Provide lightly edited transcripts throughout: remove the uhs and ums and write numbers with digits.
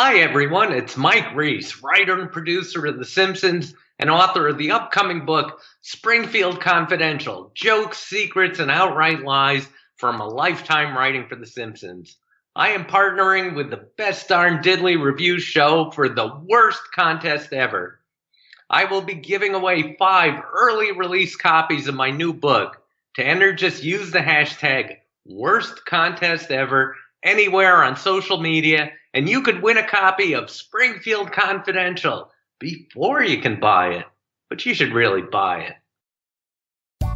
Hi, everyone. It's Mike Reese, writer and producer of The Simpsons and author of the upcoming book, Springfield Confidential, Jokes, Secrets, and Outright Lies from a Lifetime Writing for The Simpsons. I am partnering with the Best Darn Diddly review show for the worst contest ever. I will be giving away 5 early release copies of my new book. To enter, just use the hashtag worst contest ever anywhere on social media, and you could win a copy of Springfield Confidential before you can buy it. But you should really buy it.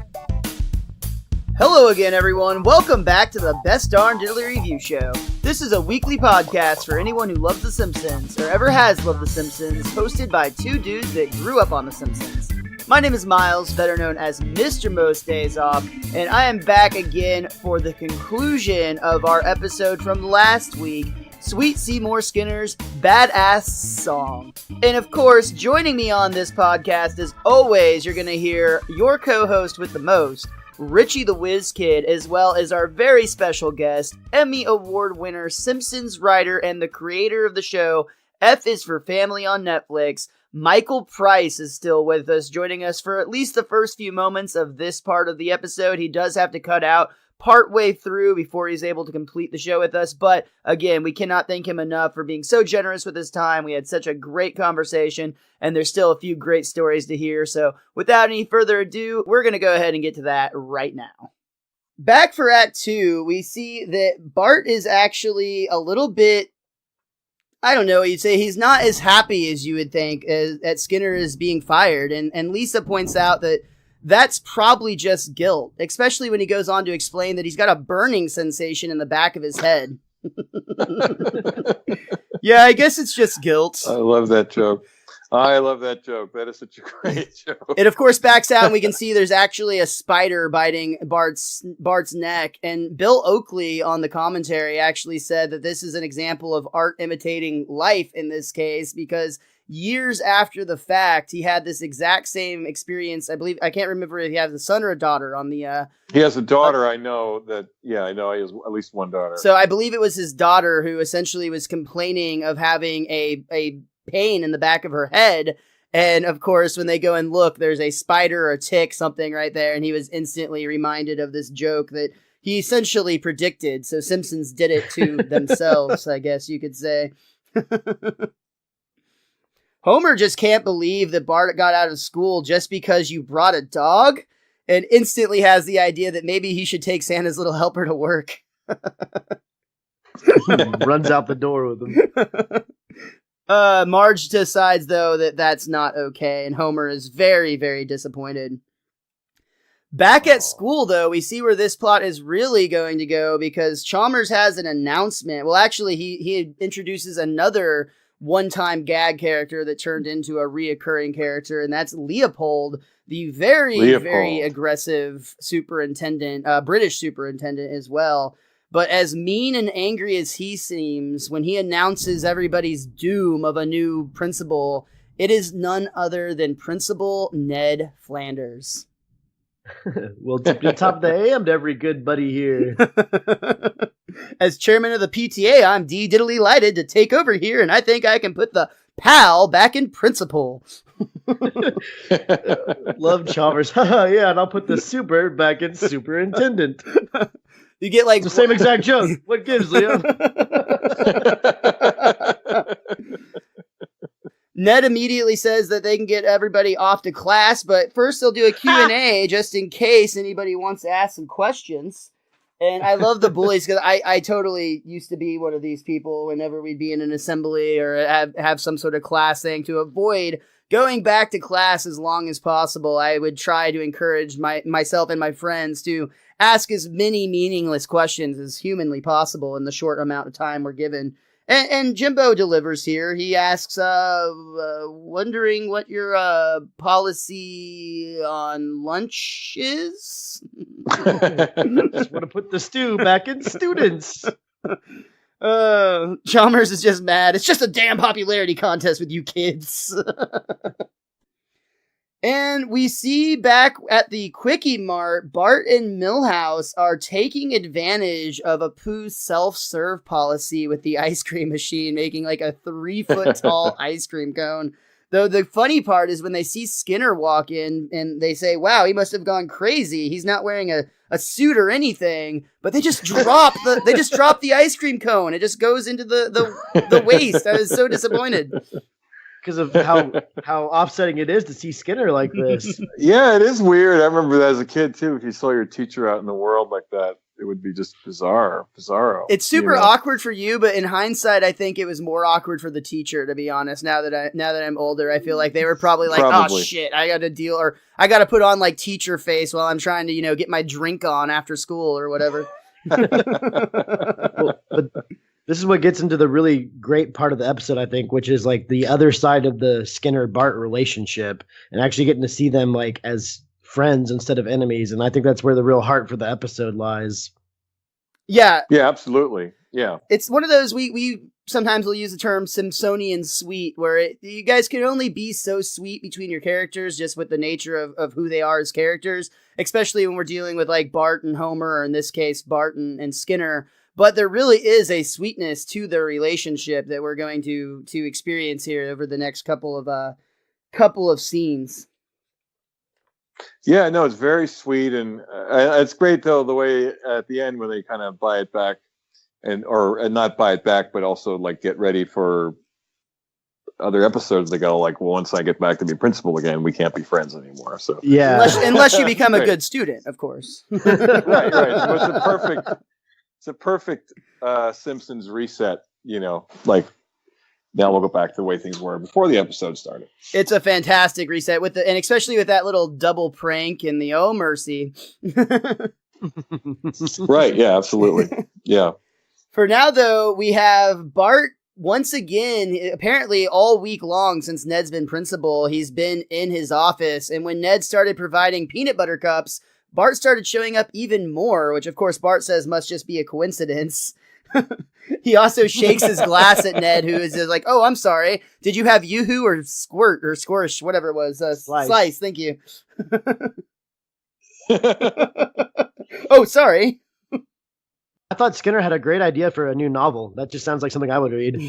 Hello again, everyone. Welcome back to the Best Darn Diddly Review Show. This is a weekly podcast for anyone who loves The Simpsons, or ever has loved The Simpsons, hosted by 2 dudes that grew up on The Simpsons. My name is Miles, better known as Mr. Most Days Off, and I am back again for the conclusion of our episode from last week, Sweet Seymour Skinner's Badasssss song. And of course, joining me on this podcast, as always, you're going to hear your co-host with the most, Richie the Whiz Kid, as well as our very special guest, Emmy Award winner, Simpsons writer, and the creator of the show, F is for Family on Netflix. Michael Price is still with us, joining us for at least the first few moments of this part of the episode. He does have to cut out partway through before he's able to complete the show with us. But again, we cannot thank him enough for being so generous with his time. We had such a great conversation, and there's still a few great stories to hear. So without any further ado, we're going to go ahead and get to that right now. Back for Act 2, we see that Bart is actually a little bit, I don't know, you'd say he's not as happy as you would think that Skinner is being fired. And Lisa points out that that's probably just guilt, especially when he goes on to explain that he's got a burning sensation in the back of his head. Yeah, I guess it's just guilt. I love that joke. That is such a great joke. It, of course, backs out, and we can see there's actually a spider biting Bart's neck. And Bill Oakley on the commentary actually said that this is an example of art imitating life in this case, because years after the fact, he had this exact same experience. I believe, I can't remember if he has a son or a daughter on the... He has a daughter, I know that, yeah, I know he has at least one daughter. So I believe it was his daughter who essentially was complaining of having a pain in the back of her head. And of course, when they go and look, there's a spider or a tick, something right there. And he was instantly reminded of this joke that he essentially predicted. So Simpsons did it to themselves, I guess you could say. Homer just can't believe that Bart got out of school just because you brought a dog, and instantly has the idea that maybe he should take Santa's little helper to work. Runs out the door with him. Marge decides, though, that that's not okay, and Homer is very, very disappointed. Back at school, though, we see where this plot is really going to go, because Chalmers has an announcement. Well, actually, he introduces another one-time gag character that turned into a reoccurring character, and that's Leopold, the very aggressive superintendent, British superintendent as well. But as mean and angry as he seems, when he announces everybody's doom of a new principal, it is none other than Principal Ned Flanders. Well, tip your top of the AM to every good buddy here. As chairman of the PTA, I'm delighted to take over here, and I think I can put the pal back in principal. Love Chalmers. Yeah, and I'll put the super back in superintendent. You get like it's the same exact joke. What gives, Leo? Ned immediately says that they can get everybody off to class, but first they'll do a Q&A just in case anybody wants to ask some questions. And I love the bullies, because I totally used to be one of these people whenever we'd be in an assembly or have some sort of class thing. To avoid going back to class as long as possible, I would try to encourage myself and my friends to ask as many meaningless questions as humanly possible in the short amount of time we're given. And Jimbo delivers here. He asks, wondering what your policy on lunch is? Just want to put the stew back in students. Chalmers is just mad. It's just a damn popularity contest with you kids. And we see back at the Quickie Mart, Bart and Milhouse are taking advantage of Apu's self-serve policy with the ice cream machine, making like a 3-foot tall ice cream cone. Though the funny part is when they see Skinner walk in and they say, wow, he must have gone crazy. He's not wearing a suit or anything, but they just drop the ice cream cone. It just goes into the waste. I was so disappointed. Because of how offsetting it is to see Skinner like this. Yeah, it is weird. I remember that as a kid too. If you saw your teacher out in the world like that, it would be just bizarro. It's super awkward for you, but in hindsight, I think it was more awkward for the teacher. To be honest, now that I'm older, I feel like they were probably like, "Oh shit, I got to deal," or I got to put on like teacher face while I'm trying to get my drink on after school or whatever. Well, but this is what gets into the really great part of the episode, I think, which is like the other side of the Skinner-Bart relationship and actually getting to see them like as friends instead of enemies. And I think that's where the real heart for the episode lies. Yeah. Yeah, absolutely. Yeah. It's one of those, we sometimes will use the term Simpsonian sweet, where you guys can only be so sweet between your characters just with the nature of who they are as characters, especially when we're dealing with like Bart and Homer, or in this case, Bart and Skinner. But there really is a sweetness to their relationship that we're going to experience here over the next couple of scenes. Yeah, no, it's very sweet, and it's great though the way at the end when they kind of buy it back, and not buy it back, but also like get ready for other episodes. They go like, well, once I get back to be principal again, we can't be friends anymore. So yeah, unless you become a good student, of course. right. So it's a perfect Simpsons reset, like now we'll go back to the way things were before the episode started. It's a fantastic reset and especially with that little double prank and the oh mercy. Right. Yeah, absolutely. Yeah. For now though, we have Bart once again, apparently all week long since Ned's been principal, he's been in his office. And when Ned started providing peanut butter cups, Bart started showing up even more, which of course Bart says must just be a coincidence. He also shakes his glass at Ned, who is just like, oh, I'm sorry. Did you have Yoo-hoo or Squirt or Squirsh, whatever it was? Slice, thank you. Oh, sorry. I thought Skinner had a great idea for a new novel. That just sounds like something I would read.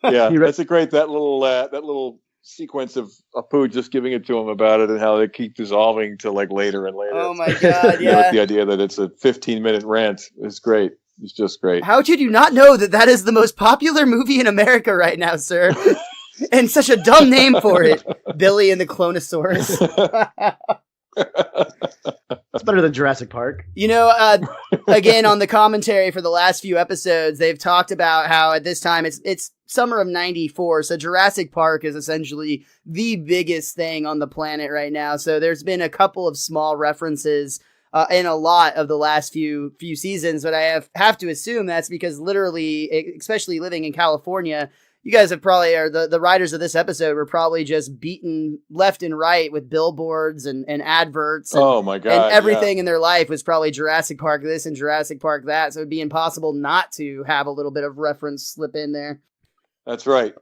Yeah, that's a great, that little sequence of Apu just giving it to him about it and how they keep dissolving to like later and later. Oh my God, yeah. With the idea that it's a 15-minute rant is great. It's just great. How did you not know that is the most popular movie in America right now, sir? And such a dumb name for it. Billy and the Clonosaurus. It's better than Jurassic Park. Again, on the commentary for the last few episodes, they've talked about how at this time it's summer of 94, so Jurassic Park is essentially the biggest thing on the planet right now. So there's been a couple of small references in a lot of the last few seasons, but I have to assume that's because literally, especially living in California, you guys have probably, or the writers of this episode were probably just beaten left and right with billboards and adverts. And, oh my God. And everything in their life was probably Jurassic Park this and Jurassic Park that. So it'd be impossible not to have a little bit of reference slip in there. That's right.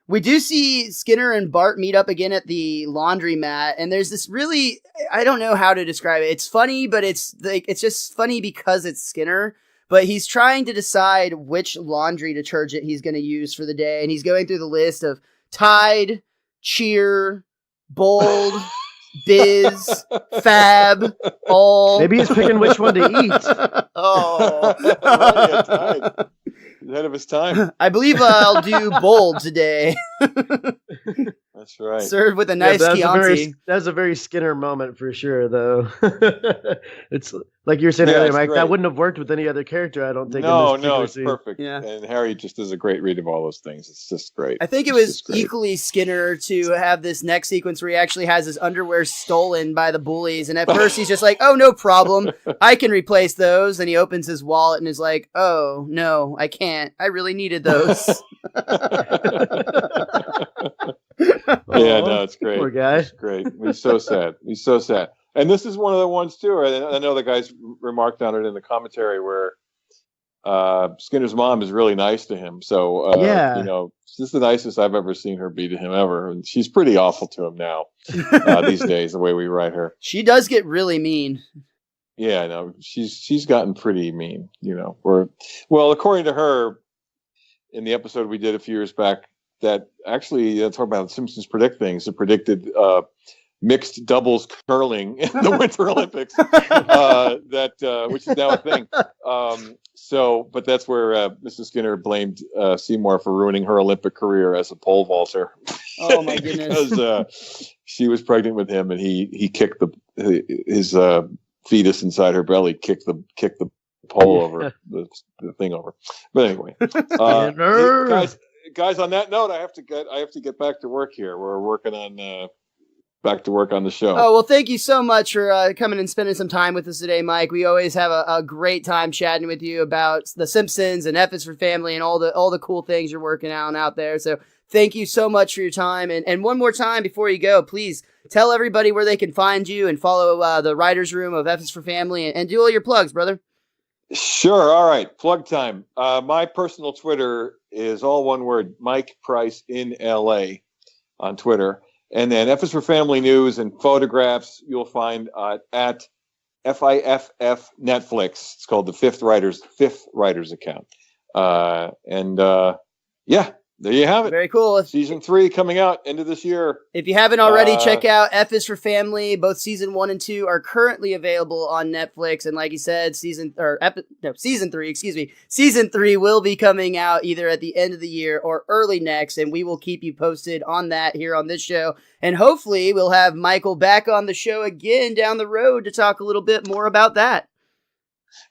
We do see Skinner and Bart meet up again at the laundromat, and there's this really, I don't know how to describe it. It's funny, but it's just funny because it's Skinner. But he's trying to decide which laundry detergent he's going to use for the day. And he's going through the list of Tide, Cheer, Bold, Biz, Fab, All. Maybe he's picking which one to eat. Oh. Yeah, Tide. He's ahead of his time. I believe I'll do Bold today. That's right. Served with a nice Chianti. That's a very Skinner moment for sure, though. It's like you were saying earlier, Mike. Great. That wouldn't have worked with any other character, I don't think. No, it's perfect. Yeah. And Harry just does a great read of all those things. It's just great. I think it was equally Skinner to have this next sequence where he actually has his underwear stolen by the bullies. And at first he's just like, oh, no problem. I can replace those. And he opens his wallet and is like, oh, no, I can't. I really needed those. Yeah, no, it's great. Poor guy. It's great. He's so sad. He's so sad. And this is one of the ones too. I know the guys remarked on it in the commentary where Skinner's mom is really nice to him. So, Yeah. you know, this is the nicest I've ever seen her be to him ever. And she's pretty awful to him now these days, the way we write her. She does get really mean. Yeah, I know. She's gotten pretty mean, you know. Well, according to her, in the episode we did a few years back, that actually talk about Simpsons predict things. It predicted mixed doubles curling in the Winter Olympics, which is now a thing. But that's where Mrs. Skinner blamed Seymour for ruining her Olympic career as a pole vaulter. Oh my goodness! Because she was pregnant with him, and he kicked his fetus inside her belly, kicked the pole over the thing over. But anyway, guys. On that note, I have to get back to work here. We're working on. Back to work on the show. Oh, well, thank you so much for coming and spending some time with us today, Mike. We always have a great time chatting with you about The Simpsons and F is for Family and all the cool things you're working on out there. So thank you so much for your time. And one more time before you go, please tell everybody where they can find you and follow the writer's room of F is for Family and do all your plugs, brother. Sure. All right. Plug time. My personal Twitter is all one word, Mike Price in LA on Twitter. And then F is for Family news and photographs you'll find at FIFF Netflix. It's called the Fifth Writers account. Yeah, there you have it. Very cool. Season 3 coming out end of this year. If you haven't already, check out F is for Family. Both season 1 and 2 are currently available on Netflix. And like you said, season 3 will be coming out either at the end of the year or early next. And we will keep you posted on that here on this show. And hopefully we'll have Michael back on the show again down the road to talk a little bit more about that.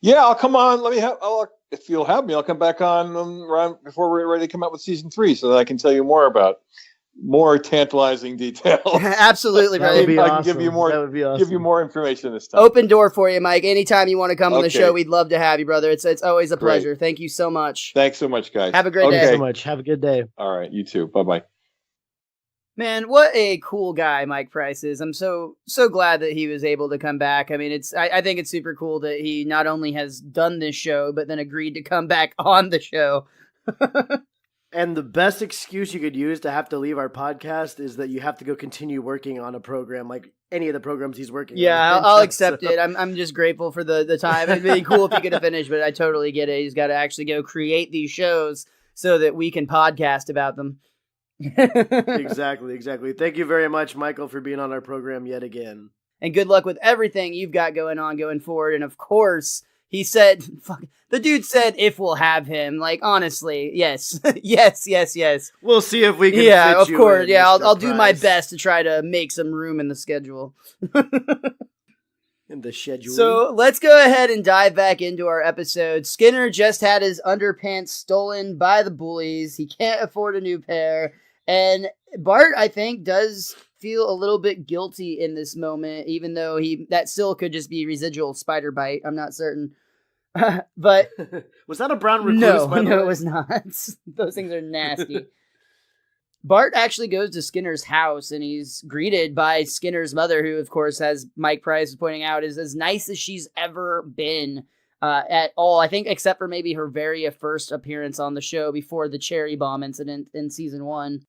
Yeah, I'll come on. If you'll have me, I'll come back on right before we're ready to come out with season 3 so that I can tell you more tantalizing details. Absolutely, brother. That would be I awesome. can give you more, That would be awesome. give you more information this time. Open door for you, Mike. Anytime you want to come on the Okay. show, we'd love to have you, brother. It's always a Great. pleasure. Thank you so much. Thanks so much, guys. Have a great Okay. day. Thanks so much. Have a good day. All right, you too. Bye-bye. Man, what a cool guy Mike Price is. I'm so glad that he was able to come back. I mean, I think it's super cool that he not only has done this show, but then agreed to come back on the show. And the best excuse you could use to have to leave our podcast is that you have to go continue working on a program like any of the programs he's working Yeah, on. I'll accept it. I'm just grateful for the time. It'd be cool if he could have finished, but I totally get it. He's got to actually go create these shows so that we can podcast about them. Exactly. Thank you very much, Michael, for being on our program yet again. And good luck with everything you've got going on going forward. And of course, he said, the dude said if we'll have him. Like, honestly, yes. yes. We'll see if we can Yeah, fit of you course. in, Yeah, Mr. I'll do my Price, best to try to make some room in the schedule. in the schedule. So let's go ahead and dive back into our episode. Skinner just had his underpants stolen by the bullies. He can't afford a new pair. And Bart, I think, does feel a little bit guilty in this moment, even though that still could just be residual spider bite. I'm not certain. But was that a brown recluse? no, it was not. Those things are nasty. Bart actually goes to Skinner's house, and he's greeted by Skinner's mother, who, of course, as Mike Price was pointing out, is as nice as she's ever been at all. I think except for maybe her very first appearance on the show before the cherry bomb incident in season 1.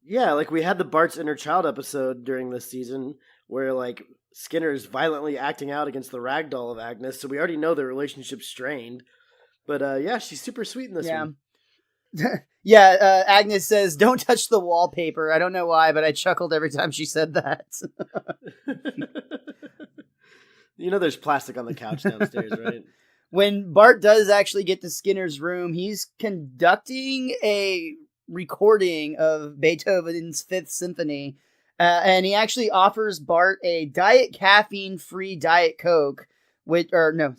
Yeah, like we had the Bart's Inner Child episode during this season where like Skinner's violently acting out against the ragdoll of Agnes, so we already know their relationship's strained. But yeah, she's super sweet in this one. Yeah, Agnes says, "Don't touch the wallpaper." I don't know why, but I chuckled every time she said that. You know there's plastic on the couch downstairs, right? When Bart does actually get to Skinner's room, he's conducting a recording of Beethoven's Fifth Symphony, and he actually offers Bart a diet caffeine-free Diet Coke, Dr.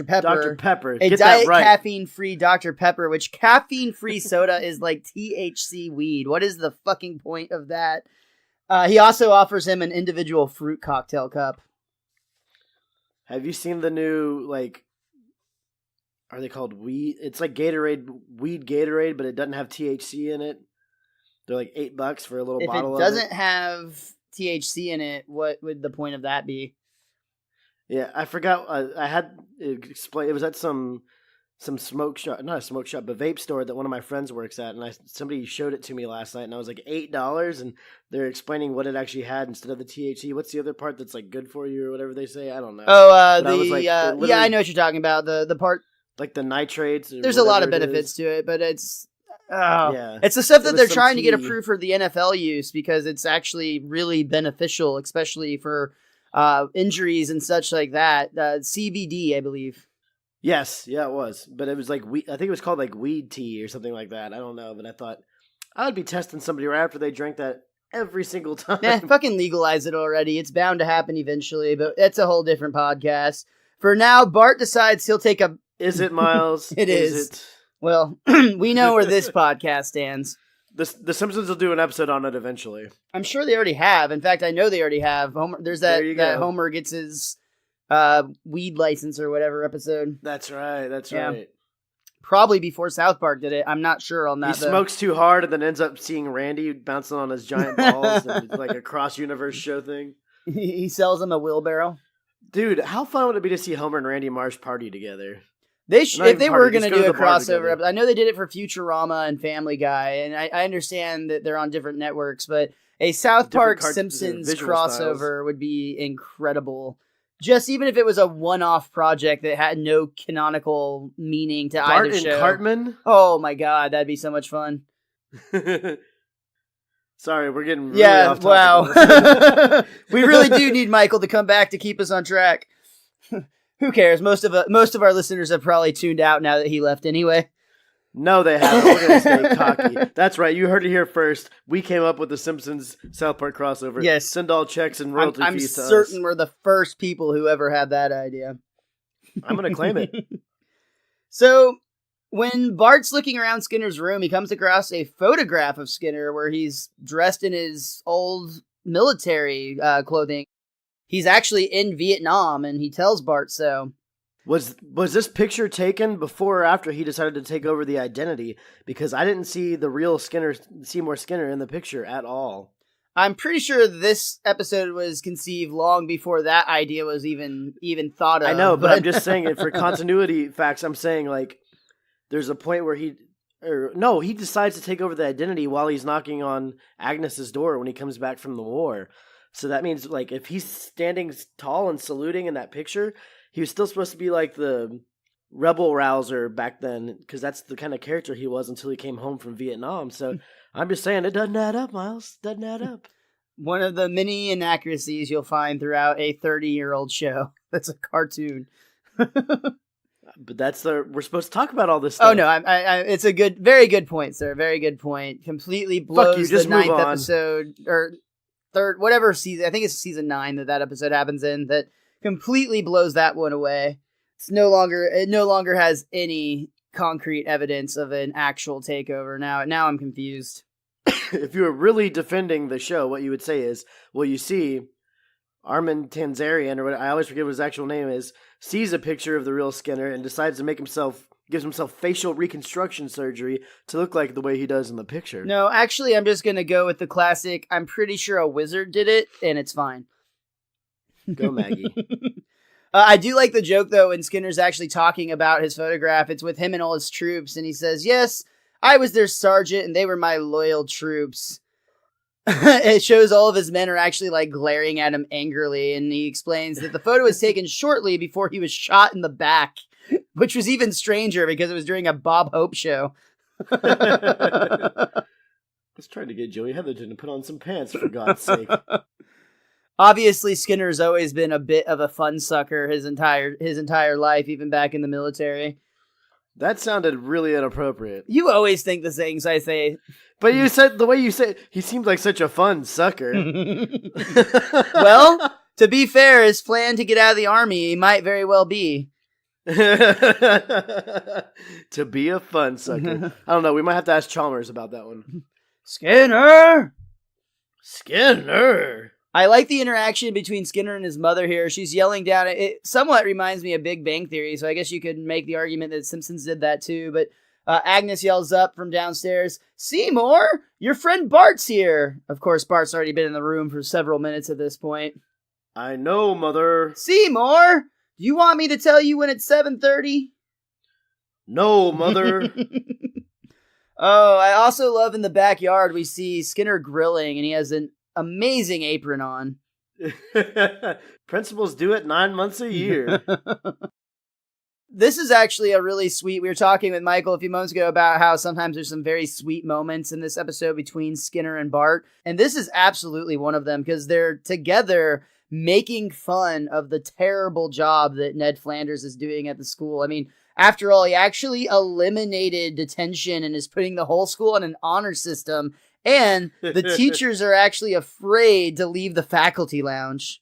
Pepper. Dr. Pepper. A Get diet that right. caffeine-free Dr. Pepper, which caffeine-free soda is like THC weed. What is the fucking point of that? He also offers him an individual fruit cocktail cup. Have you seen the new, like, are they called weed? It's like weed Gatorade, but it doesn't have THC in it. They're like $8 for a little bottle of it. If it doesn't have THC in it, what would the point of that be? Yeah, I forgot. I had it explained. It was at some some smoke shop, not a smoke shop, but vape store that one of my friends works at, and somebody showed it to me last night, and I was like $8, and they're explaining what it actually had instead of the THC. What's the other part that's like good for you or whatever they say? I don't know. Oh, But I was like, yeah, I know what you're talking about. The part, like the nitrates. Or there's a lot of whatever it benefits is. to it, but it's Yeah. it's the stuff that was they're some trying to get tea. approved for the NFL use because it's actually really beneficial, especially for injuries and such like that. CBD, I believe. Yes, yeah, it was. But it was like I think it was called like weed tea or something like that. I don't know, but I thought I would be testing somebody right after they drank that every single time. Yeah, fucking legalize it already. It's bound to happen eventually, but it's a whole different podcast. For now, Bart decides he'll take a... Is it, Miles? It is. it? Well, we know where this podcast stands. The Simpsons will do an episode on it eventually. I'm sure they already have. In fact, I know they already have. Homer, there's that Homer gets his weed license or whatever episode. That's right. That's Yeah. right. Probably before South Park did it. I'm not sure on He that. smokes too hard and then ends up seeing Randy bouncing on his giant balls. And it's like a cross-universe show thing. He sells him a wheelbarrow. Dude, how fun would it be to see Homer and Randy Marsh party together? They Not if even they party, were going to just go do to a the bar crossover together. episode, I know they did it for Futurama and Family Guy, and I understand that they're on different networks, but a South Park Simpsons visual crossover would be incredible. Just even if it was a one-off project that had no canonical meaning to Bart either and show. Cartman? Oh my god, that'd be so much fun. Sorry, we're getting really off topic. Wow. We really do need Michael to come back to keep us on track. Who cares? Most of our listeners have probably tuned out now that he left anyway. No, they haven't. We're going to stay cocky. That's right. You heard it here first. We came up with the Simpsons South Park crossover. Yes. Send all checks and royalty I'm fees to us. certain we're the first people who ever had that idea. I'm going to claim it. So, when Bart's looking around Skinner's room, he comes across a photograph of Skinner where he's dressed in his old military clothing. He's actually in Vietnam, and he tells Bart so. Was this picture taken before or after he decided to take over the identity? Because I didn't see the real Seymour Skinner in the picture at all. I'm pretty sure this episode was conceived long before that idea was even thought of. I know, but I'm just saying it for continuity facts. I'm saying like there's a point where he decides to take over the identity while he's knocking on Agnes's door when he comes back from the war. So that means like if he's standing tall and saluting in that picture, he was still supposed to be like the rebel rouser back then, because that's the kind of character he was until he came home from Vietnam. So I'm just saying it doesn't add up, Miles. Doesn't add up. One of the many inaccuracies you'll find throughout a 30-year-old show. That's a cartoon. But we're supposed to talk about all this stuff. Oh no, it's a very good point, sir. Very good point. Completely blows just the ninth move on. episode or third, whatever season. I think it's season 9 that episode happens in. That completely blows that one away. It no longer has any concrete evidence of an actual takeover. Now I'm confused. If you were really defending the show, what you would say is, well, you see, Armin Tanzarian, or what I always forget what his actual name is, sees a picture of the real Skinner and decides to gives himself facial reconstruction surgery to look like the way he does in the picture. No, actually, I'm just gonna go with the classic. I'm pretty sure a wizard did it, and it's fine. Go, Maggie. I do like the joke, though, when Skinner's actually talking about his photograph. It's with him and all his troops, and he says, "Yes, I was their sergeant, and they were my loyal troops." It shows all of his men are actually, like, glaring at him angrily, and he explains that the photo was taken shortly before he was shot in the back, which was even stranger because it was during a Bob Hope show. I was trying to get Joey Heatherton to put on some pants, for God's sake. Obviously, Skinner's always been a bit of a fun sucker his entire life, even back in the military. That sounded really inappropriate. You always think the things I say. But you said, the way you said, he seemed like such a fun sucker. Well, to be fair, his plan to get out of the army might very well be. To be a fun sucker. I don't know, we might have to ask Chalmers about that one. Skinner! I like the interaction between Skinner and his mother here. She's yelling down. It somewhat reminds me of Big Bang Theory, so I guess you could make the argument that Simpsons did that too. But Agnes yells up from downstairs, "Seymour, your friend Bart's here." Of course, Bart's already been in the room for several minutes at this point. I know, Mother. "Seymour, do you want me to tell you when it's 7:30? No, mother. Oh, I also love in the backyard we see Skinner grilling, and he has an amazing apron on. Principals do it 9 months a year. This is actually a really sweet. We were talking with Michael a few moments ago about how sometimes there's some very sweet moments in this episode between Skinner and Bart. And this is absolutely one of them because they're together making fun of the terrible job that Ned Flanders is doing at the school. I mean, after all, he actually eliminated detention and is putting the whole school on an honor system. And the teachers are actually afraid to leave the faculty lounge.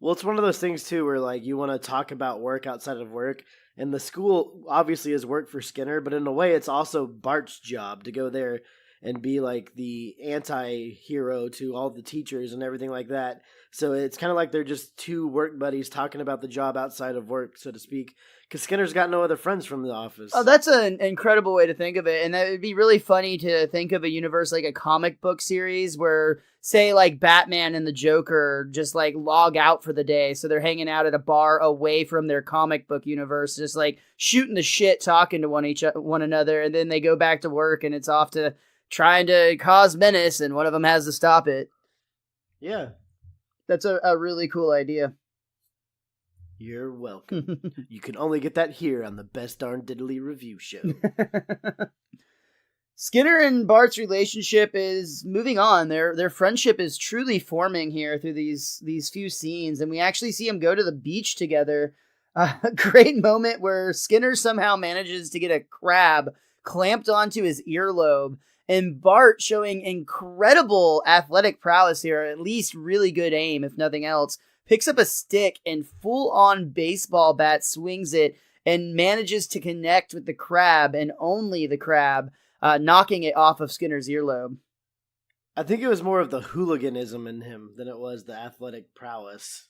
Well, it's one of those things, too, where, like, you want to talk about work outside of work. And the school obviously is work for Skinner, but in a way, it's also Bart's job to go there and be, like, the anti-hero to all the teachers and everything like that. So it's kind of like they're just two work buddies talking about the job outside of work, so to speak. Because Skinner's got no other friends from the office. Oh, that's an incredible way to think of it. And that would be really funny to think of a universe like a comic book series where, say, like Batman and the Joker just like log out for the day. So they're hanging out at a bar away from their comic book universe, just like shooting the shit, talking to one another. And then they go back to work and it's off to trying to cause menace. And one of them has to stop it. Yeah. That's a really cool idea. You're welcome. You can only get that here on the Best Darn Diddly Review Show. Skinner and Bart's relationship is moving on. Their friendship is truly forming here through these few scenes, and we actually see them go to the beach together. A great moment where Skinner somehow manages to get a crab clamped onto his earlobe, and Bart, showing incredible athletic prowess here, or at least really good aim, if nothing else, picks up a stick and full-on baseball bat swings it and manages to connect with the crab and only the crab, knocking it off of Skinner's earlobe. I think it was more of the hooliganism in him than it was the athletic prowess.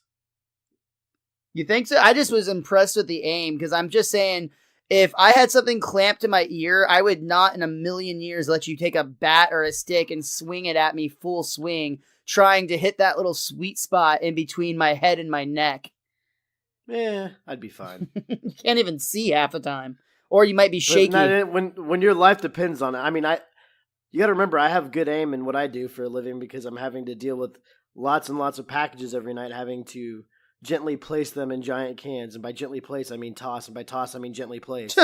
You think so? I just was impressed with the aim, because I'm just saying, if I had something clamped to my ear, I would not in a million years let you take a bat or a stick and swing it at me full swing, trying to hit that little sweet spot in between my head and my neck. Yeah, I'd be fine. You can't even see half the time. Or you might be shaky. When your life depends on it. I mean, you got to remember, I have good aim in what I do for a living because I'm having to deal with lots and lots of packages every night, having to gently place them in giant cans. And by gently place, I mean toss. And by toss, I mean gently place.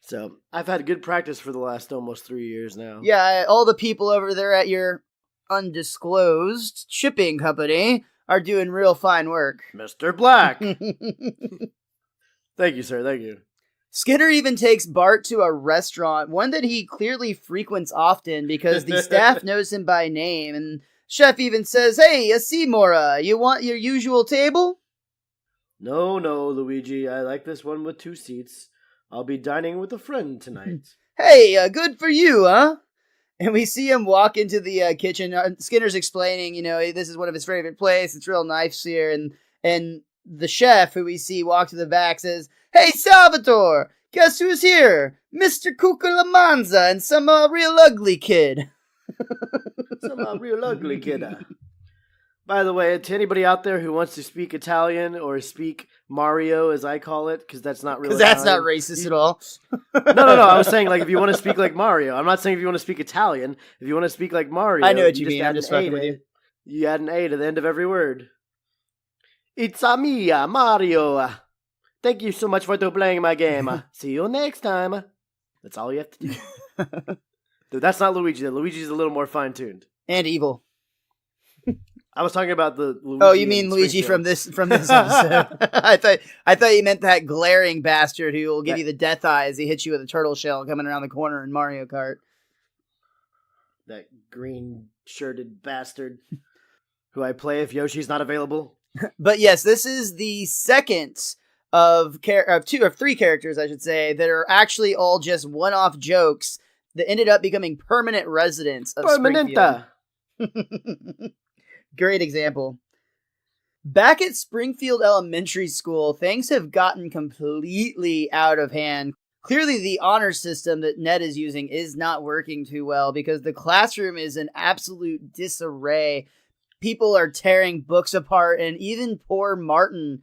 So I've had good practice for the last almost 3 years now. Yeah, all the people over there at your undisclosed shipping company are doing real fine work. Mr. Black. Thank you, sir. Thank you. Skinner even takes Bart to a restaurant, one that he clearly frequents often because the staff knows him by name, and chef even says, "Hey, Seymour, you want your usual table?" No, Luigi. I like this one with 2 seats. I'll be dining with a friend tonight. Hey, good for you, huh? And we see him walk into the kitchen. Skinner's explaining, this is one of his favorite places. It's real nice here. And the chef, who we see walk to the back, says, "Hey, Salvatore, guess who's here? Mr. Cuculamanza and some real ugly kid." Some real ugly kid. By the way, to anybody out there who wants to speak Italian or speak Mario, as I call it, because that's not really Because that's not racist at all. No. I was saying, like, if you want to speak like Mario. I'm not saying if you want to speak Italian. If you want to speak like Mario, I know what you mean. I'm just fucking with you. You add an A to the end of every word. It's a mia, Mario. Thank you so much for playing my game. See you next time. That's all you have to do. Dude, that's not Luigi. Luigi's a little more fine-tuned. And evil. I was talking about the Luigi. Oh, you mean Luigi from this episode? I thought you meant that glaring bastard who will give you the death eye as he hits you with a turtle shell coming around the corner in Mario Kart. That green-shirted bastard who I play if Yoshi's not available. But yes, this is the second of 2 or 3 characters, I should say, that are actually all just one-off jokes that ended up becoming permanent residents of Springfield. Great example. Back at Springfield Elementary School, things have gotten completely out of hand. Clearly, the honor system that Ned is using is not working too well because the classroom is in absolute disarray. People are tearing books apart, and even poor Martin.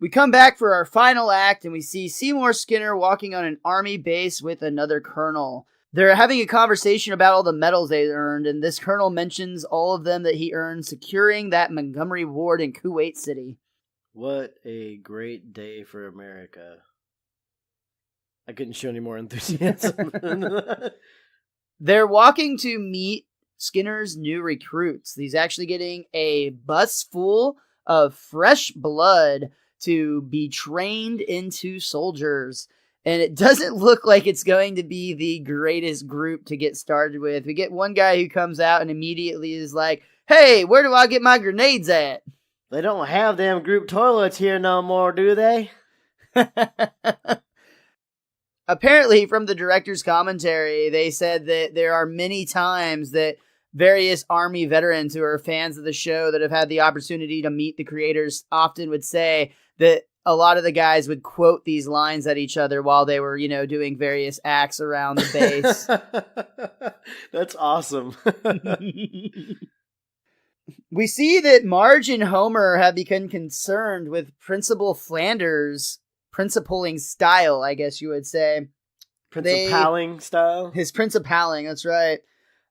We come back for our final act, and we see Seymour Skinner walking on an army base with another colonel. They're having a conversation about all the medals they earned, and this colonel mentions all of them that he earned securing that Montgomery ward in Kuwait City. What a great day for America. I couldn't show any more enthusiasm. They're walking to meet Skinner's new recruits. He's actually getting a bus full of fresh blood to be trained into soldiers. And it doesn't look like it's going to be the greatest group to get started with. We get one guy who comes out and immediately is like, hey, where do I get my grenades at? They don't have them group toilets here no more, do they? Apparently, from the director's commentary, they said that there are many times that various Army veterans who are fans of the show that have had the opportunity to meet the creators often would say that a lot of the guys would quote these lines at each other while they were, doing various acts around the base. That's awesome. We see that Marge and Homer have become concerned with Principal Flanders' principaling style, I guess you would say. Principaling style? His principaling, that's right.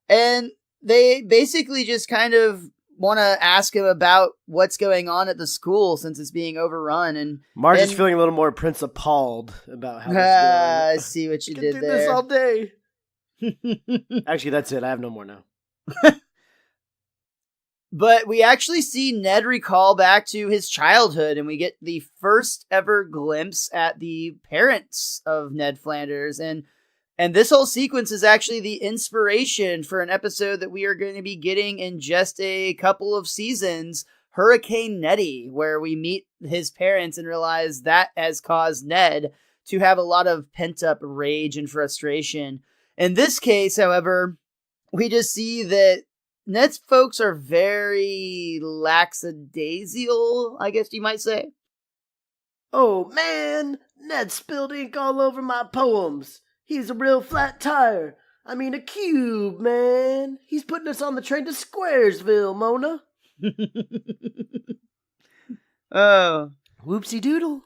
And they basically just kind of want to ask him about what's going on at the school since it's being overrun. And Marge is feeling a little more principaled about how this is going. I see what you did do there. This all day. Actually, that's it. I have no more now. But we actually see Ned recall back to his childhood, and we get the first ever glimpse at the parents of Ned Flanders. And this whole sequence is actually the inspiration for an episode that we are going to be getting in just a couple of seasons, Hurricane Nettie, where we meet his parents and realize that has caused Ned to have a lot of pent-up rage and frustration. In this case, however, we just see that Ned's folks are very lackadaisical, I guess you might say. Oh man, Ned spilled ink all over my poems. He's a real flat tire. I mean a cube, man. He's putting us on the train to Squaresville, Mona. Oh. Whoopsie doodle.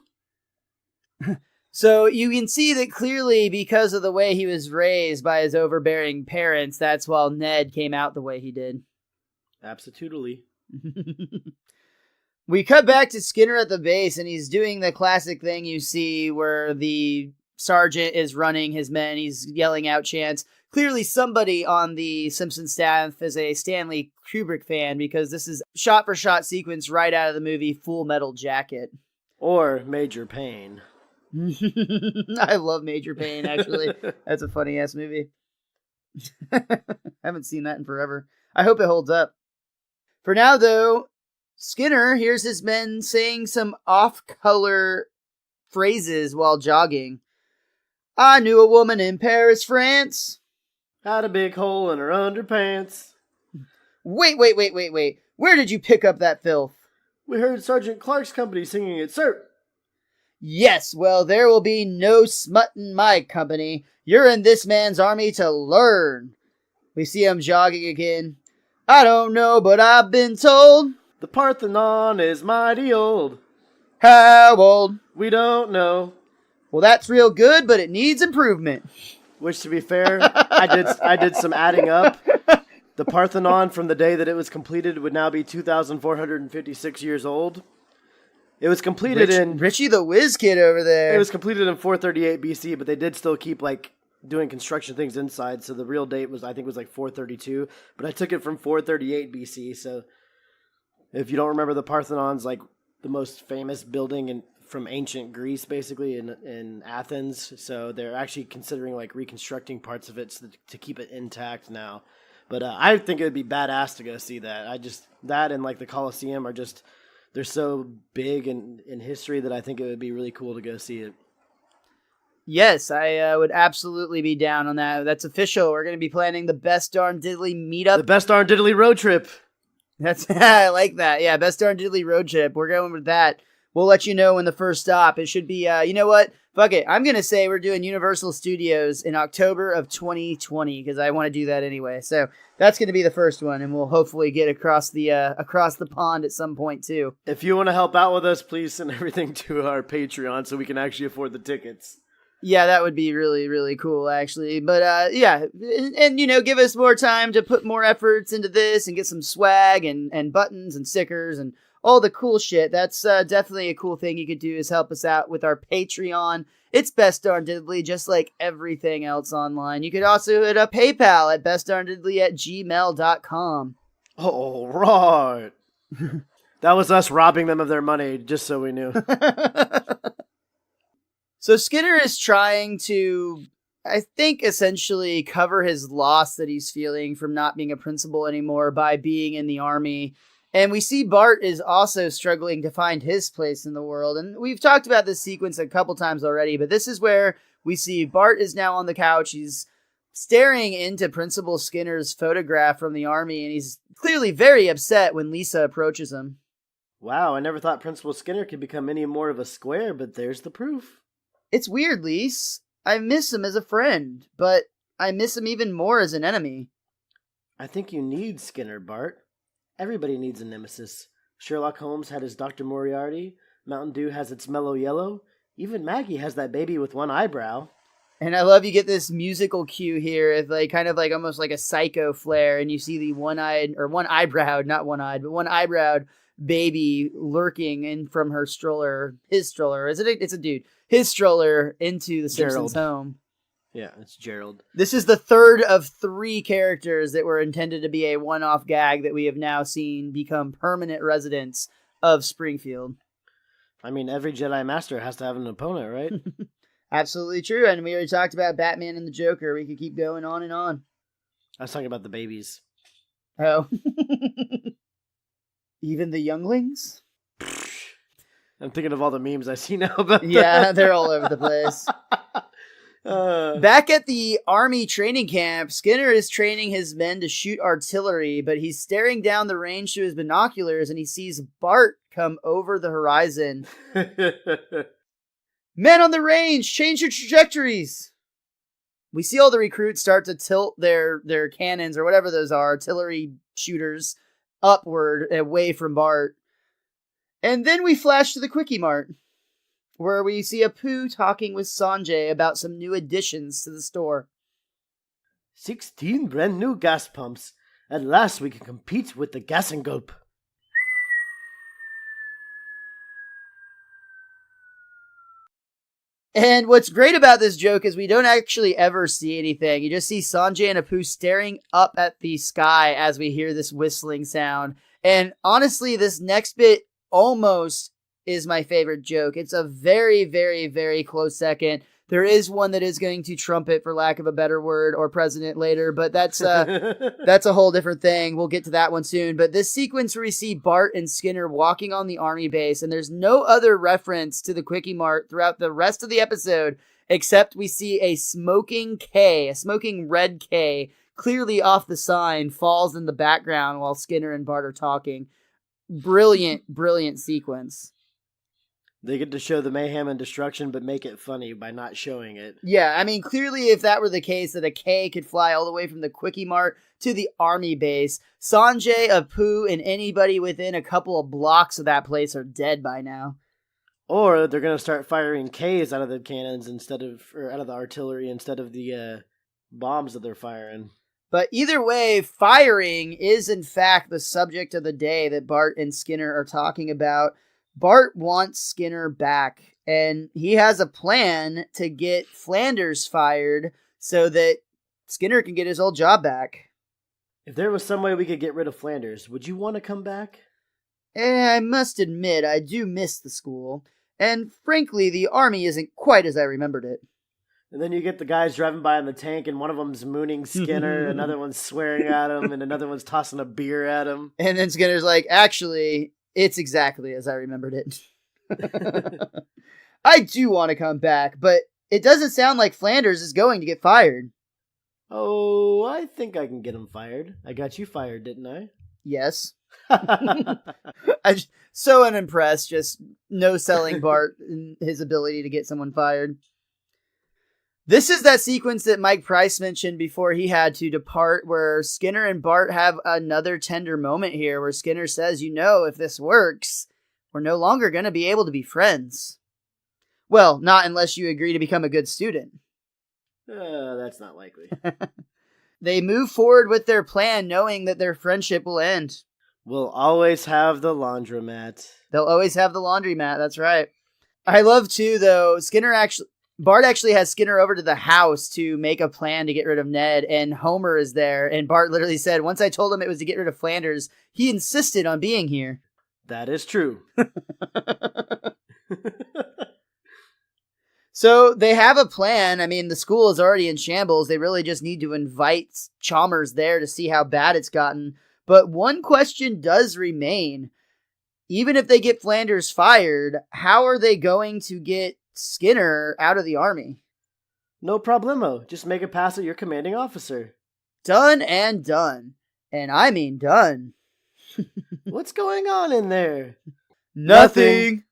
So you can see that clearly because of the way he was raised by his overbearing parents, that's why Ned came out the way he did. Absolutely. We cut back to Skinner at the base, and he's doing the classic thing you see where the sergeant is running his men. He's yelling out chants. Clearly somebody on the Simpson staff is a Stanley Kubrick fan because this is shot-for-shot sequence right out of the movie Full Metal Jacket. Or Major Payne. I love Major Payne, actually. That's a funny-ass movie. I haven't seen that in forever. I hope it holds up. For now, though, Skinner hears his men saying some off-color phrases while jogging. I knew a woman in Paris, France. Had a big hole in her underpants. Wait. Where did you pick up that filth? We heard Sergeant Clark's company singing it, sir. Yes, well, there will be no smut in my company. You're in this man's army to learn. We see him jogging again. I don't know, but I've been told. The Parthenon is mighty old. How old? We don't know. Well, that's real good, but it needs improvement. Which, to be fair, I did some adding up. The Parthenon from the day that it was completed would now be 2,456 years old. It was completed in... Richie the Whiz Kid over there. It was completed in 438 BC, but they did still keep, doing construction things inside, so the real date was 432, but I took it from 438 BC, so if you don't remember, the Parthenon's, the most famous building from ancient Greece, basically, in Athens, so they're actually considering, reconstructing parts of it to keep it intact now. But I think it would be badass to go see that. That and, the Colosseum are just... They're so big in history that I think it would be really cool to go see it. Yes, I would absolutely be down on that. That's official. We're going to be planning the Best Darn Diddly meetup. The Best Darn Diddly road trip. I like that. Yeah, Best Darn Diddly road trip. We're going with that. We'll let you know when the first stop. It should be, you know what? Fuck it. I'm going to say we're doing Universal Studios in October of 2020 because I want to do that anyway. So that's going to be the first one, and we'll hopefully get across the pond at some point too. If you want to help out with us, please send everything to our Patreon so we can actually afford the tickets. Yeah, that would be really, really cool, actually. But, yeah, and, you know, give us more time to put more efforts into this and get some swag and buttons and stickers and all the cool shit. That's definitely a cool thing you could do is help us out with our Patreon. It's Best Darn Diddly, just like everything else online. You could also hit up PayPal at bestdarndiddly@gmail.com. All right. That was us robbing them of their money, just so we knew. So Skinner is trying to, I think, essentially cover his loss that he's feeling from not being a principal anymore by being in the Army. And we see Bart is also struggling to find his place in the world. And we've talked about this sequence a couple times already, but this is where we see Bart is now on the couch. He's staring into Principal Skinner's photograph from the Army, and he's clearly very upset when Lisa approaches him. Wow, I never thought Principal Skinner could become any more of a square, but there's the proof. It's weird, Lise. I miss him as a friend, but I miss him even more as an enemy. I think you need Skinner, Bart. Everybody needs a nemesis. Sherlock Holmes had his Dr. Moriarty. Mountain Dew has its Mellow Yellow. Even Maggie has that baby with one eyebrow. And I love you get this musical cue here of like kind of like almost like a Psycho flair, and you see the one-eyebrow baby lurking in from her stroller, his stroller. It's a dude. His stroller into the Simpsons home. Yeah, it's Gerald. This is the third of 3 characters that were intended to be a one-off gag that we have now seen become permanent residents of Springfield. I mean, every Jedi Master has to have an opponent, right? Absolutely true. And we already talked about Batman and the Joker. We could keep going on and on. I was talking about the babies. Oh. Even the younglings? I'm thinking of all the memes I see now about that. Yeah, they're all over the place. Back at the Army training camp, Skinner is training his men to shoot artillery, but he's staring down the range through his binoculars and he sees Bart come over the horizon. Men on the range, change your trajectories! We see all the recruits start to tilt their cannons or whatever those are, artillery shooters, upward, away from Bart. And then we flash to the Quickie Mart, where we see Apu talking with Sanjay about some new additions to the store. 16 brand new gas pumps. At last we can compete with the gas and gulp. And what's great about this joke is we don't actually ever see anything. You just see Sanjay and Apu staring up at the sky as we hear this whistling sound. And honestly, this next bit almost is my favorite joke. It's a very, very, very close second. There is one that is going to trumpet, for lack of a better word, or president later, but that's a whole different thing. We'll get to that one soon. But this sequence where we see Bart and Skinner walking on the Army base, and there's no other reference to the Quickie Mart throughout the rest of the episode, except we see a smoking red K, clearly off the sign, falls in the background while Skinner and Bart are talking. Brilliant, brilliant sequence. They get to show the mayhem and destruction, but make it funny by not showing it. Yeah, I mean, clearly if that were the case, that a K could fly all the way from the Quickie Mart to the Army base, Sanjay, Apu, and anybody within a couple of blocks of that place are dead by now. Or they're going to start firing Ks out of the cannons or out of the artillery instead of the bombs that they're firing. But either way, firing is in fact the subject of the day that Bart and Skinner are talking about. Bart wants Skinner back, and he has a plan to get Flanders fired so that Skinner can get his old job back. If there was some way we could get rid of Flanders, would you want to come back? I must admit, I do miss the school, and frankly, the Army isn't quite as I remembered it. And then you get the guys driving by in the tank, and one of them's mooning Skinner, another one's swearing at him, and another one's tossing a beer at him. And then Skinner's like, actually, it's exactly as I remembered it. I do want to come back, but it doesn't sound like Flanders is going to get fired. Oh, I think I can get him fired. I got you fired, didn't I? Yes. I'm so unimpressed, just no selling Bart and his ability to get someone fired. This is that sequence that Mike Price mentioned before he had to depart, where Skinner and Bart have another tender moment here, where Skinner says, if this works, we're no longer going to be able to be friends. Well, not unless you agree to become a good student. That's not likely. They move forward with their plan, knowing that their friendship will end. We'll always have the laundromat. They'll always have the laundromat, that's right. I love, too, though, Bart actually has Skinner over to the house to make a plan to get rid of Ned, and Homer is there, and Bart literally said, once I told him it was to get rid of Flanders, he insisted on being here. That is true. So they have a plan. I mean, the school is already in shambles. They really just need to invite Chalmers there to see how bad it's gotten. But one question does remain. Even if they get Flanders fired, how are they going to get Skinner out of the army? No problemo. Just make a pass at your commanding officer. Done and done. And I mean done. What's going on in there? Nothing.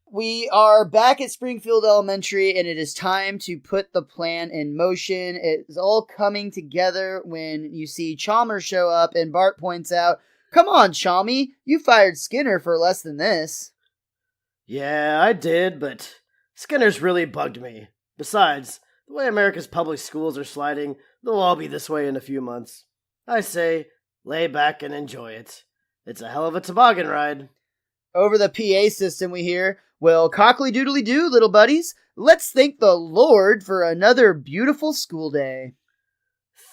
We are back at Springfield Elementary, and it is time to put the plan in motion. It's all coming together when you see Chalmers show up, and Bart points out, "Come on, Chalmy, you fired Skinner for less than this." Yeah, I did, but Skinner's really bugged me. Besides, the way America's public schools are sliding, they'll all be this way in a few months. I say, lay back and enjoy it. It's a hell of a toboggan ride. Over the PA system we hear, "Well, cockly-doodly-doo, little buddies. Let's thank the Lord for another beautiful school day."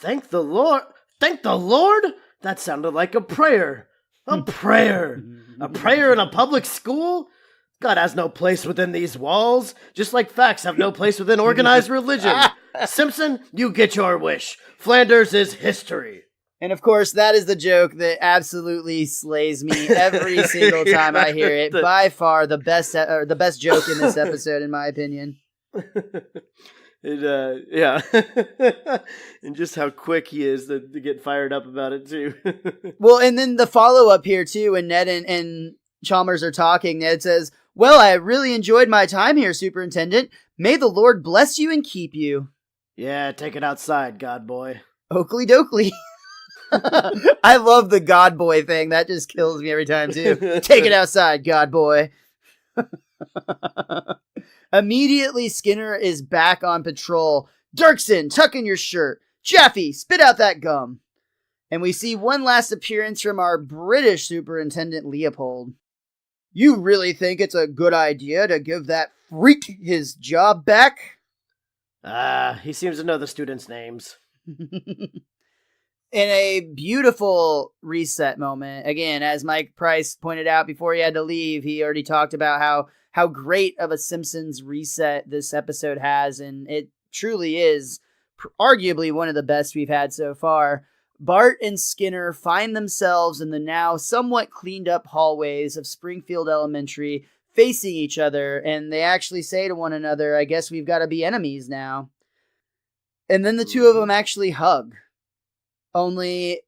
Thank the Lord? Thank the Lord? That sounded like a prayer. A prayer? A prayer in a public school? God has no place within these walls, just like facts have no place within organized religion. Simpson, you get your wish. Flanders is history. And of course, that is the joke that absolutely slays me every single time I hear it. By far the best joke in this episode, in my opinion. Yeah. And just how quick he is to get fired up about it, too. Well, and then the follow-up here, too, when Ned and Chalmers are talking, Ned says, "Well, I really enjoyed my time here, Superintendent. May the Lord bless you and keep you." Yeah, take it outside, God boy. Oakley dokley. I love the God boy thing. That just kills me every time, too. Take it outside, God boy. Immediately, Skinner is back on patrol. "Dirksen, tuck in your shirt. Chaffee, spit out that gum." And we see one last appearance from our British Superintendent Leopold. "You really think it's a good idea to give that freak his job back?" He seems to know the students' names. In a beautiful reset moment, again, as Mike Price pointed out before he had to leave, he already talked about how great of a Simpsons reset this episode has, and it truly is arguably one of the best we've had so far. Bart and Skinner find themselves in the now somewhat cleaned up hallways of Springfield Elementary, facing each other, and they actually say to one another, "I guess we've got to be enemies now." And then the two of them actually hug. Only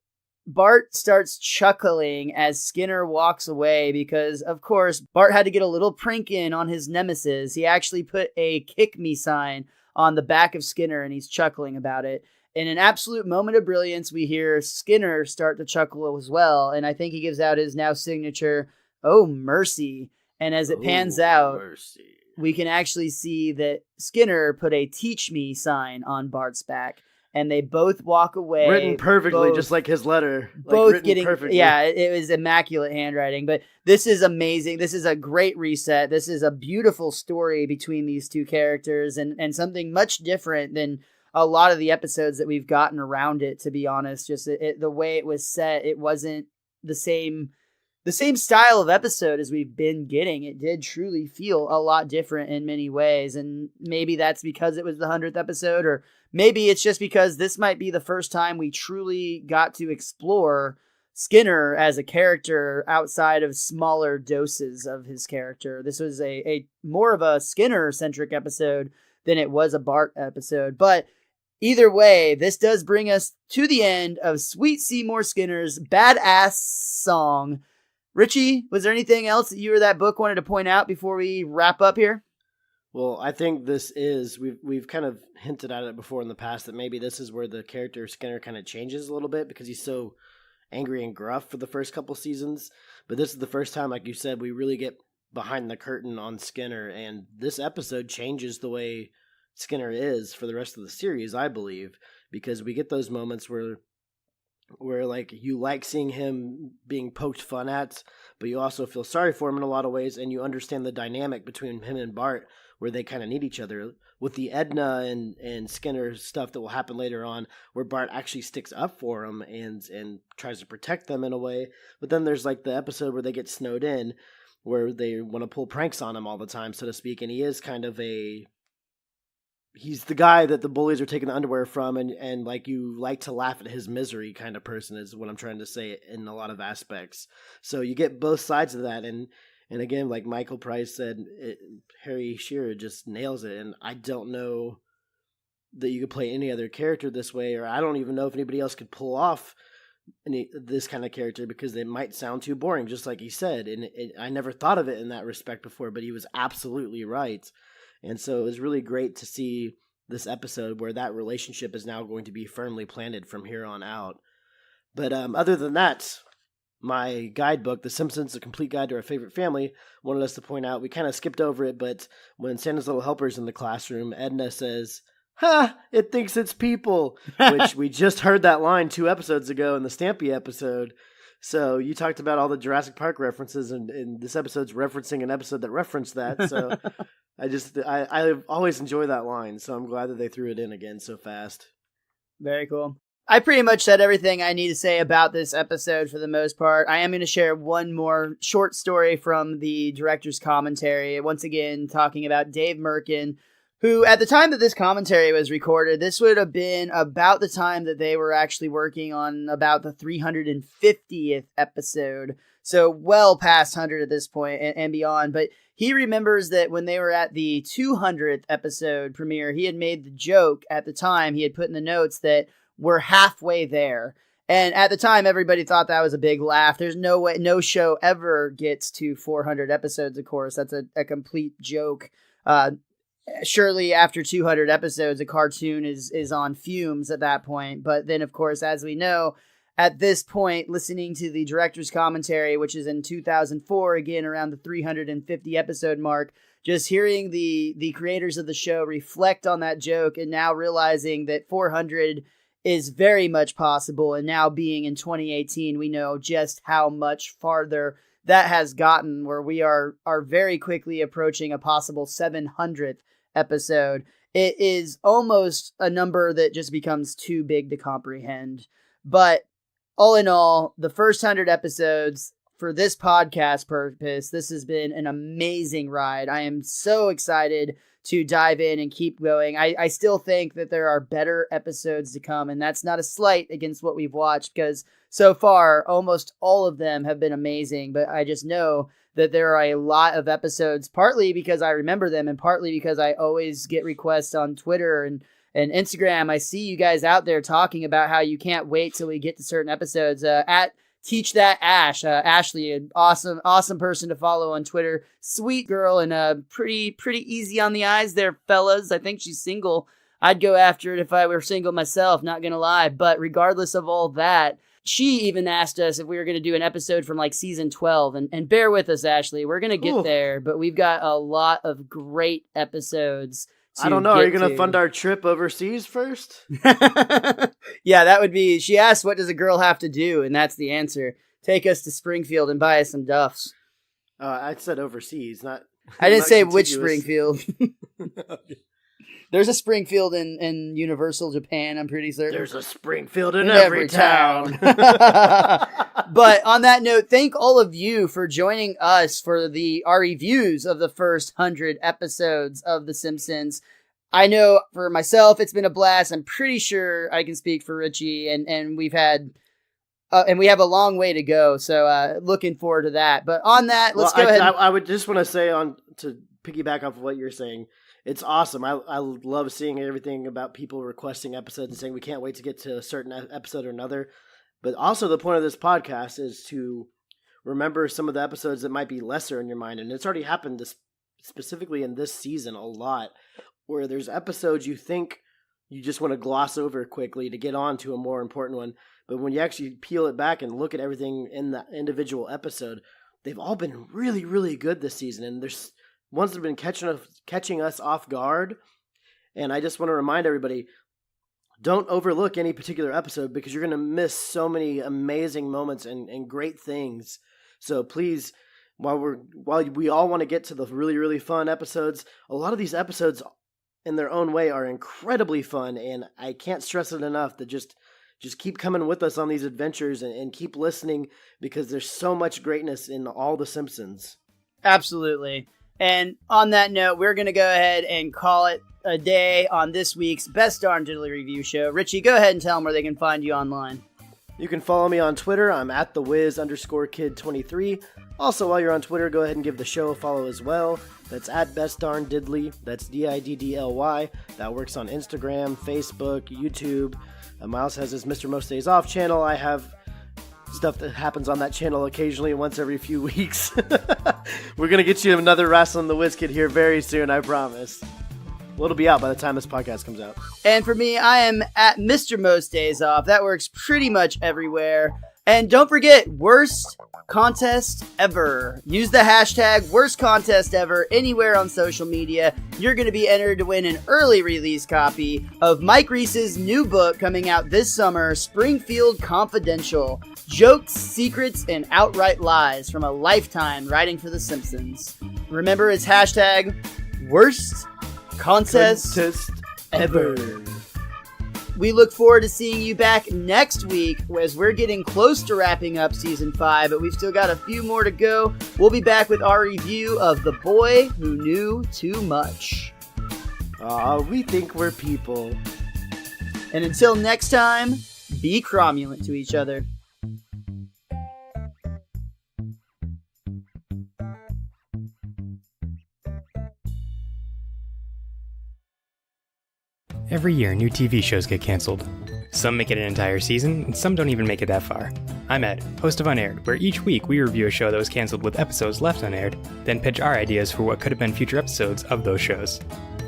Bart starts chuckling as Skinner walks away because, of course, Bart had to get a little prank in on his nemesis. He actually put a "kick me" sign on the back of Skinner, and he's chuckling about it. In an absolute moment of brilliance, we hear Skinner start to chuckle as well, and I think he gives out his now signature, "Oh, mercy." And as it pans out, Mercy. we can actually see that Skinner put a "teach me" sign on Bart's back. And they both walk away. Written perfectly, just like his letter. Both getting, perfectly. Yeah, it was immaculate handwriting. But this is amazing. This is a great reset. This is a beautiful story between these two characters, and something much different than a lot of the episodes that we've gotten around it, to be honest. Just the way it was set, it wasn't the same style of episode as we've been getting. It did truly feel a lot different in many ways. And maybe that's because it was the 100th episode, or maybe it's just because this might be the first time we truly got to explore Skinner as a character outside of smaller doses of his character. This was a more of a Skinner-centric episode than it was a Bart episode. But either way, this does bring us to the end of Sweet Seymour Skinner's Badasssss song. Richie, was there anything else that you or that book wanted to point out before we wrap up here? Well, I think this is, we've kind of hinted at it before in the past, that maybe this is where the character Skinner kind of changes a little bit, because he's so angry and gruff for the first couple seasons. But this is the first time, like you said, we really get behind the curtain on Skinner, and this episode changes the way Skinner is for the rest of the series, I believe, because we get those moments where like you like seeing him being poked fun at, but you also feel sorry for him in a lot of ways, and you understand the dynamic between him and Bart, where they kind of need each other. With the Edna and Skinner stuff that will happen later on, where Bart actually sticks up for him and tries to protect them in a way. But then there's like the episode where they get snowed in, where they want to pull pranks on him all the time, so to speak, and he is kind of he's the guy that the bullies are taking the underwear from, and like you like to laugh at his misery kind of person is what I'm trying to say in a lot of aspects. So you get both sides of that, and again, like Michael Price said, Harry Shearer just nails it, and I don't know that you could play any other character this way, or I don't even know if anybody else could pull off this kind of character, because it might sound too boring, just like he said, and I never thought of it in that respect before, but he was absolutely right. And so it was really great to see this episode where that relationship is now going to be firmly planted from here on out. But other than that, my guidebook, The Simpsons, A Complete Guide to Our Favorite Family, wanted us to point out, we kind of skipped over it, but when Santa's Little Helper's in the classroom, Edna says, "Ha! It thinks it's people," which we just heard that line 2 episodes ago in the Stampy episode. So you talked about all the Jurassic Park references, and this episode's referencing an episode that referenced that, so... I always enjoy that line, so I'm glad that they threw it in again so fast. Very cool. I pretty much said everything I need to say about this episode for the most part. I am going to share one more short story from the director's commentary. Once again, talking about Dave Merkin, who at the time that this commentary was recorded, this would have been about the time that they were actually working on about the 350th episode. So well past 100 at this point and beyond. But he remembers that when they were at the 200th episode premiere, he had made the joke at the time, he had put in the notes that we're halfway there. And at the time, everybody thought that was a big laugh. There's no way, no show ever gets to 400 episodes, of course. That's a complete joke. Surely after 200 episodes, a cartoon is on fumes at that point. But then, of course, as we know, at this point, listening to the director's commentary, which is in 2004, again, around the 350 episode mark, just hearing the creators of the show reflect on that joke and now realizing that 400 is very much possible. And now being in 2018, we know just how much farther that has gotten, where we are very quickly approaching a possible 700th episode. It is almost a number that just becomes too big to comprehend. But all in all, the first 100 episodes, for this podcast purpose, this has been an amazing ride. I am so excited to dive in and keep going. I still think that there are better episodes to come, and that's not a slight against what we've watched, because so far, almost all of them have been amazing, but I just know that there are a lot of episodes, partly because I remember them, and partly because I always get requests on Twitter and Instagram. I see you guys out there talking about how you can't wait till we get to certain episodes. At Teach That Ash, Ashley, an awesome person to follow on Twitter. Sweet girl, and pretty easy on the eyes there, fellas. I think she's single. I'd go after it if I were single myself, not gonna lie. But regardless of all that, she even asked us if we were going to do an episode from like season 12, and bear with us, Ashley. We're going to get there, but we've got a lot of great episodes. I don't know. Are you going to fund our trip overseas first? Yeah, that would be... She asked, what does a girl have to do? And that's the answer. Take us to Springfield and buy us some duffs. I said overseas, not... I didn't say which Springfield. There's a Springfield in Universal Japan, I'm pretty certain. There's a Springfield in every town. But on that note, thank all of you for joining us for our reviews of the first 100 episodes of The Simpsons. I know for myself, it's been a blast. I'm pretty sure I can speak for Richie, and we've had... and we have a long way to go, so looking forward to that. But on that, let's go ahead. I would just want to say, to piggyback off of what you're saying, it's awesome. I love seeing everything about people requesting episodes and saying we can't wait to get to a certain episode or another. But also the point of this podcast is to remember some of the episodes that might be lesser in your mind. And it's already happened specifically in this season a lot, where there's episodes you think you just want to gloss over quickly to get on to a more important one. But when you actually peel it back and look at everything in the individual episode, they've all been really, really good this season. And there's ones that have been catching us off guard. And I just want to remind everybody, don't overlook any particular episode because you're going to miss so many amazing moments and great things. So please, while we all want to get to the really, really fun episodes, a lot of these episodes in their own way are incredibly fun. And I can't stress it enough to just keep coming with us on these adventures and keep listening because there's so much greatness in all the Simpsons. Absolutely. And on that note, we're going to go ahead and call it a day on this week's Best Darn Diddly Review Show. Richie, go ahead and tell them where they can find you online. You can follow me on Twitter. I'm at @thewiz_kid23. Also, while you're on Twitter, go ahead and give the show a follow as well. That's at Best Darn Diddly. That's DIDDLY. That works on Instagram, Facebook, YouTube. Miles has his Mr. Most Days Off channel. I have stuff that happens on that channel occasionally once every few weeks. We're going to get you another Wrestling the Wiz Kid here very soon, I promise. Well, it'll be out by the time this podcast comes out. And for me, I am at Mr. Most Days Off. That works pretty much everywhere. And don't forget, worst contest ever. Use the hashtag worst contest ever anywhere on social media. You're going to be entered to win an early release copy of Mike Reese's new book coming out this summer, Springfield Confidential. Jokes, secrets, and outright lies from a lifetime writing for The Simpsons. Remember, it's hashtag worst contest ever. We look forward to seeing you back next week as we're getting close to wrapping up season 5, but we've still got a few more to go. We'll be back with our review of The Boy Who Knew Too Much. We think we're people. And until next time, be cromulent to each other. Every year, new TV shows get canceled. Some make it an entire season, and some don't even make it that far. I'm Ed, host of Unaired, where each week we review a show that was canceled with episodes left unaired, then pitch our ideas for what could have been future episodes of those shows.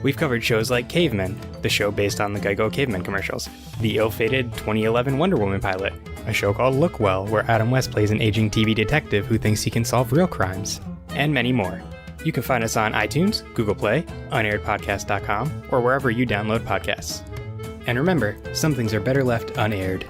We've covered shows like Cavemen, the show based on the Geico Cavemen commercials, the ill-fated 2011 Wonder Woman pilot, a show called Look Well, where Adam West plays an aging TV detective who thinks he can solve real crimes, and many more. You can find us on iTunes, Google Play, unairedpodcast.com, or wherever you download podcasts. And remember, some things are better left unaired.